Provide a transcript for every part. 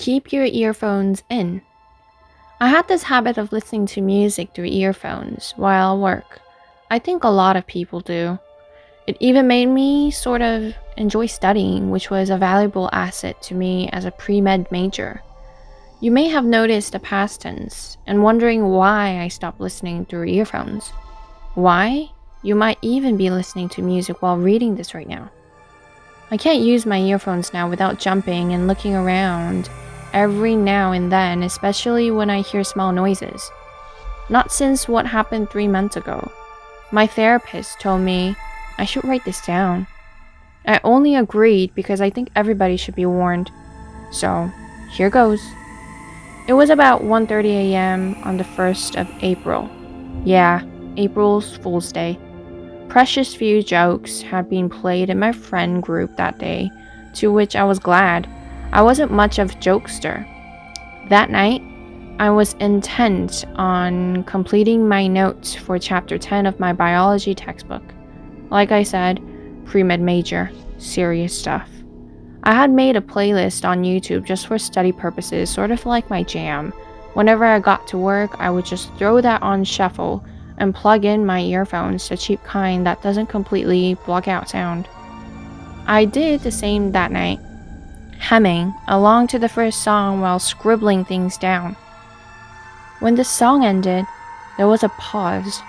Keep your earphones in. I had this habit of listening to music through earphones while I work. I think a lot of people do. It even made me sort of enjoy studying, which was a valuable asset to me as a pre-med major. You may have noticed the past tense and wondering why I stopped listening through earphones. Why? You might even be listening to music while reading this right now. I can't use my earphones now without jumping and looking around every now and then, especially when I hear small noises. Not since what happened 3 months ago. My therapist told me I should write this down. I only agreed because I think everybody should be warned. So, here goes. It was about 1:30 a.m. on the 1st of April. Yeah, April's Fool's Day. Precious few jokes had been played in my friend group that day, to which I was glad. I wasn't much of a jokester. That night, I was intent on completing my notes for chapter 10 of my biology textbook. Like I said, pre-med major, serious stuff. I had made a playlist on YouTube just for study purposes, sort of like my jam. Whenever I got to work, I would just throw that on shuffle and plug in my earphones, the cheap kind that doesn't completely block out sound. I did the same that night, humming along to the first song while scribbling things down. When the song ended, there was a pause.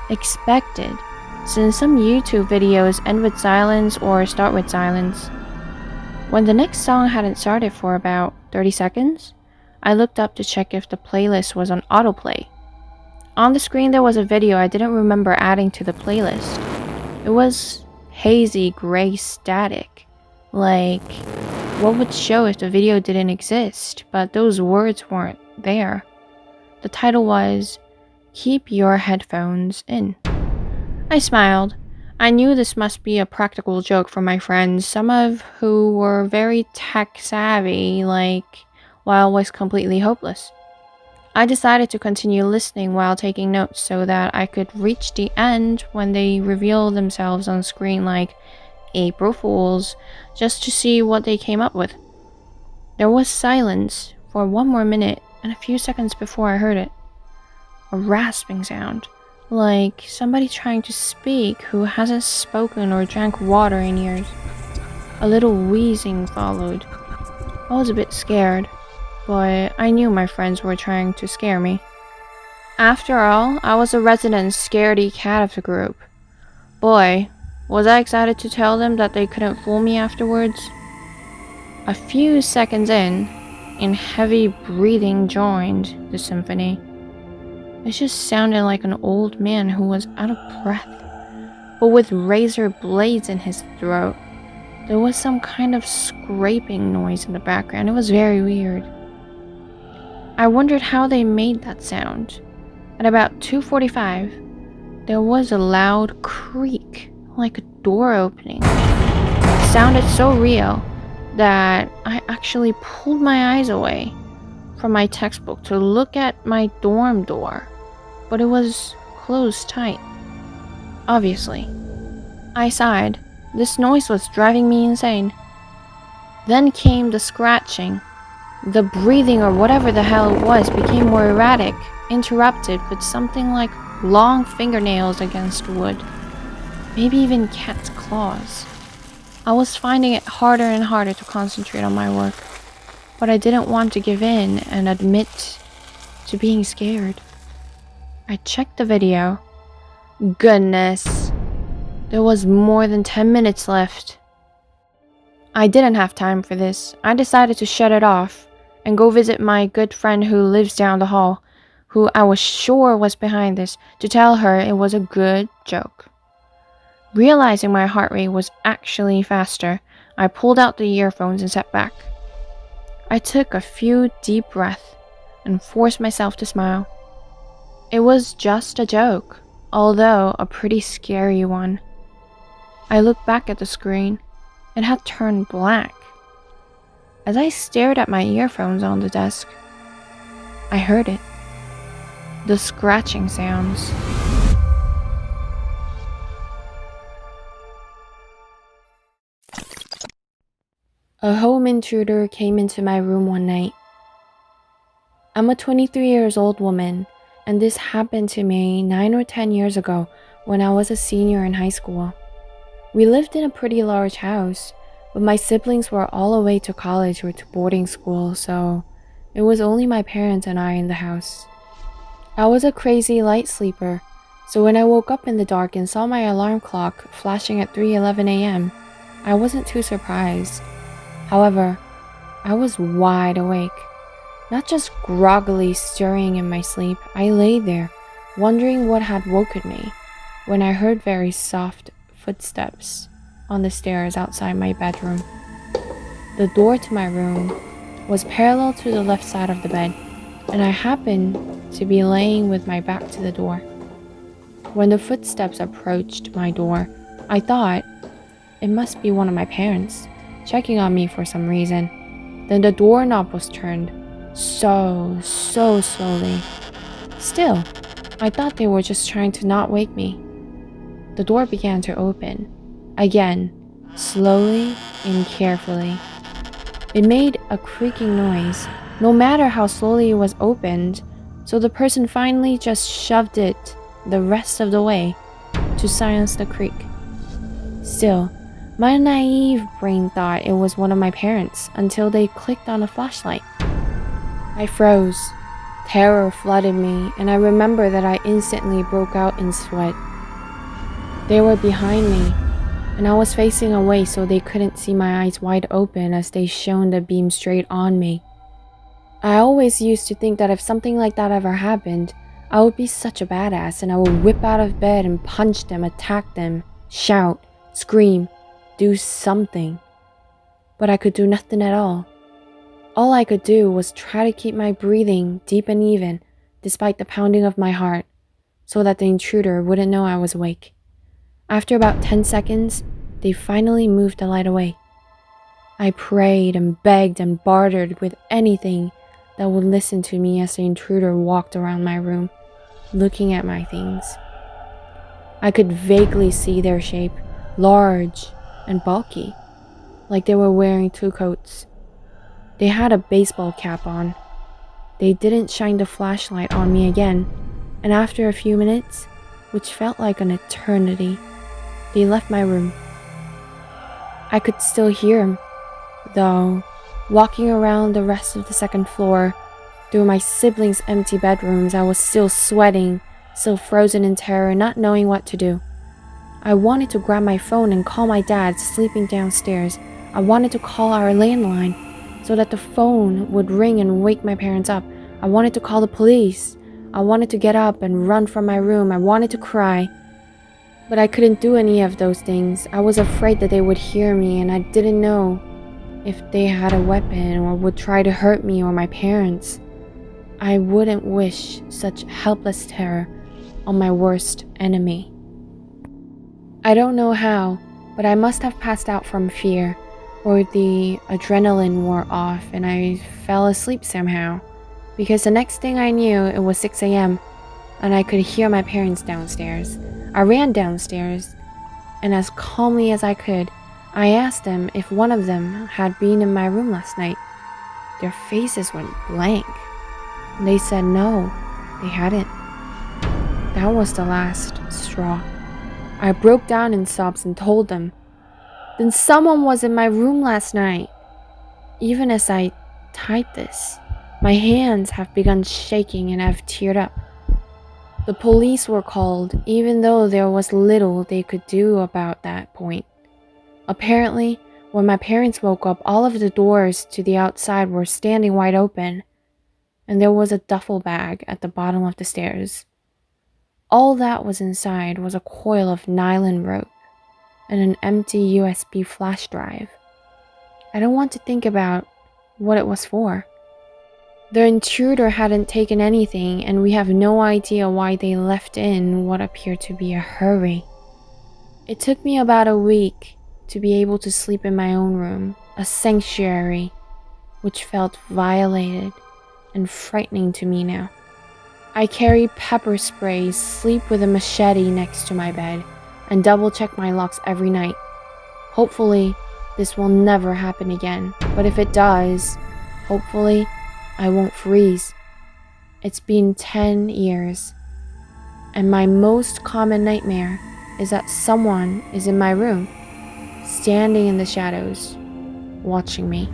Expected, since some YouTube videos end with silence or start with silence. When the next song hadn't started for about 30 seconds, I looked up to check if the playlist was on autoplay. On the screen there was a video I didn't remember adding to the playlist. It was hazy gray static, like what would show if the video didn't exist, but those words weren't there. The title was, "Keep Your Headphones In." I smiled. I knew this must be a practical joke for my friends, some of who were very tech savvy, while I was completely hopeless. I decided to continue listening while taking notes so that I could reach the end when they reveal themselves on screen like April Fools, just to see what they came up with. There was silence for 1 more minute and a few seconds before I heard it. A rasping sound, like somebody trying to speak who hasn't spoken or drank water in years. A little wheezing followed. I was a bit scared, but I knew my friends were trying to scare me. After all, I was a resident scaredy cat of the group. Boy, was I excited to tell them that they couldn't fool me afterwards. A few seconds in, and heavy breathing joined the symphony. It just sounded like an old man who was out of breath, but with razor blades in his throat. There was some kind of scraping noise in the background. It was very weird. I wondered how they made that sound. At about 2:45, there was a loud creak, like a door opening. It sounded so real that I actually pulled my eyes away from my textbook to look at my dorm door, but it was closed tight. Obviously. I sighed. This noise was driving me insane. Then came the scratching. The breathing or whatever the hell it was became more erratic, interrupted with something like long fingernails against wood. Maybe even cat's claws. I was finding it harder and harder to concentrate on my work, but I didn't want to give in and admit to being scared. I checked the video. Goodness. There was more than 10 minutes left. I didn't have time for this. I decided to shut it off and go visit my good friend who lives down the hall, who I was sure was behind this, to tell her it was a good joke. Realizing my heart rate was actually faster, I pulled out the earphones and sat back. I took a few deep breaths and forced myself to smile. It was just a joke, although a pretty scary one. I looked back at the screen. It had turned black. As I stared at my earphones on the desk, I heard it. The scratching sounds. A home intruder came into my room one night. I'm a 23 years old woman, and this happened to me 9 or 10 years ago when I was a senior in high school. We lived in a pretty large house, but my siblings were all away to college or to boarding school, so it was only my parents and I in the house. I was a crazy light sleeper, so when I woke up in the dark and saw my alarm clock flashing at 3:11 a.m., I wasn't too surprised. However, I was wide awake. Not just groggily stirring in my sleep, I lay there, wondering what had woken me, when I heard very soft footsteps on the stairs outside my bedroom. The door to my room was parallel to the left side of the bed, and I happened to be laying with my back to the door. When the footsteps approached my door, I thought it must be one of my parents, checking on me for some reason. Then the doorknob was turned, so slowly. Still, I thought they were just trying to not wake me. The door began to open, again, slowly and carefully. It made a creaking noise, no matter how slowly it was opened, so the person finally just shoved it the rest of the way to silence the creak. Still, my naive brain thought it was one of my parents until they clicked on a flashlight. I froze. Terror flooded me, and I remember that I instantly broke out in sweat. They were behind me, and I was facing away so they couldn't see my eyes wide open as they shone the beam straight on me. I always used to think that if something like that ever happened, I would be such a badass and I would whip out of bed and punch them, attack them, shout, scream, do something. But I could do nothing at all. All I could do was try to keep my breathing deep and even, despite the pounding of my heart, so that the intruder wouldn't know I was awake. After about 10 seconds, they finally moved the light away. I prayed and begged and bartered with anything that would listen to me as the intruder walked around my room, looking at my things. I could vaguely see their shape, large and bulky, like they were wearing 2 coats. They had a baseball cap on. They didn't shine the flashlight on me again, and after a few minutes, which felt like an eternity, they left my room. I could still hear them, though, walking around the rest of the second floor. Through my siblings' empty bedrooms, I was still sweating, still frozen in terror, not knowing what to do. I wanted to grab my phone and call my dad sleeping downstairs. I wanted to call our landline so that the phone would ring and wake my parents up. I wanted to call the police. I wanted to get up and run from my room. I wanted to cry. But I couldn't do any of those things. I was afraid that they would hear me, and I didn't know if they had a weapon or would try to hurt me or my parents. I wouldn't wish such helpless terror on my worst enemy. I don't know how, but I must have passed out from fear, or the adrenaline wore off and I fell asleep somehow, because the next thing I knew, it was 6 a.m. and I could hear my parents downstairs. I ran downstairs, and as calmly as I could, I asked them if one of them had been in my room last night. Their faces went blank. They said no, they hadn't. That was the last straw. I broke down in sobs and told them, "Then someone was in my room last night." Even as I type this, my hands have begun shaking and I've teared up. The police were called, even though there was little they could do about that point. Apparently, when my parents woke up, all of the doors to the outside were standing wide open, and there was a duffel bag at the bottom of the stairs. All that was inside was a coil of nylon rope and an empty USB flash drive. I don't want to think about what it was for. The intruder hadn't taken anything, and we have no idea why they left in what appeared to be a hurry. It took me about a week to be able to sleep in my own room, a sanctuary, which felt violated and frightening to me now. I carry pepper spray, sleep with a machete next to my bed, and double-check my locks every night. Hopefully, this will never happen again, but if it does, hopefully, I won't freeze. It's been 10 years, and my most common nightmare is that someone is in my room, standing in the shadows, watching me.